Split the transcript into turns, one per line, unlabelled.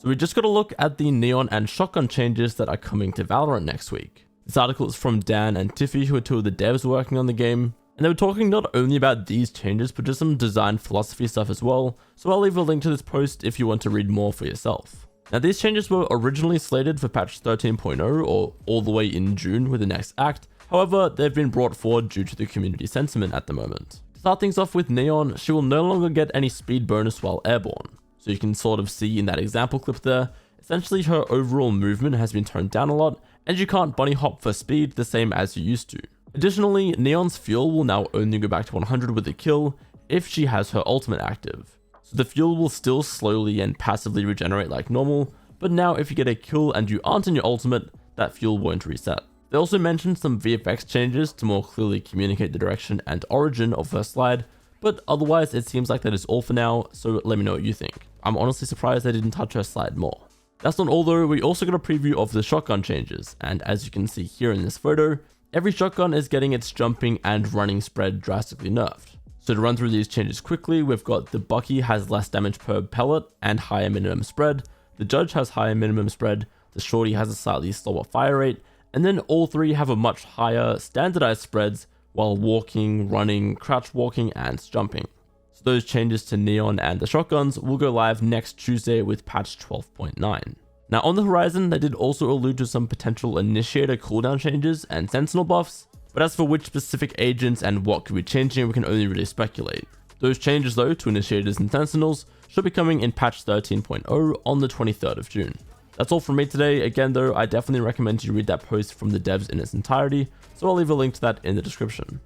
So we just got a look at the neon and shotgun changes that are coming to Valorant next week. This article is from Dan and Tiffy, who are two of the devs working on the game, and they were talking not only about these changes but just some design philosophy stuff as well, so I'll leave a link to this post if you want to read more for yourself. Now these changes were originally slated for patch 13.0 or all the way in June with the next act, however they've been brought forward due to the community sentiment at the moment. To start things off with Neon, she will no longer get any speed bonus while airborne. So you can sort of see in that example clip there, essentially her overall movement has been toned down a lot, and you can't bunny hop for speed the same as you used to. Additionally, Neon's fuel will now only go back to 100 with a kill if she has her ultimate active. So the fuel will still slowly and passively regenerate like normal, but now if you get a kill and you aren't in your ultimate, that fuel won't reset. They also mentioned some VFX changes to more clearly communicate the direction and origin of her slide, but otherwise it seems like that is all for now, so let me know what you think. I'm honestly surprised they didn't touch her slide more. That's not all though, we also got a preview of the shotgun changes, and as you can see here in this photo, every shotgun is getting its jumping and running spread drastically nerfed. So to run through these changes quickly, we've got the Bucky has less damage per pellet and higher minimum spread, the Judge has higher minimum spread, the Shorty has a slightly slower fire rate, and then all three have a much higher standardized spreads while walking, running, crouch walking, and jumping. So those changes to Neon and the shotguns will go live next Tuesday with patch 12.9. Now on the horizon, they did also allude to some potential initiator cooldown changes and sentinel buffs, but as for which specific agents and what could be changing, we can only really speculate. Those changes though to initiators and sentinels should be coming in patch 13.0 on the 23rd of June. That's all from me today. Again though, I definitely recommend you read that post from the devs in its entirety, so I'll leave a link to that in the description.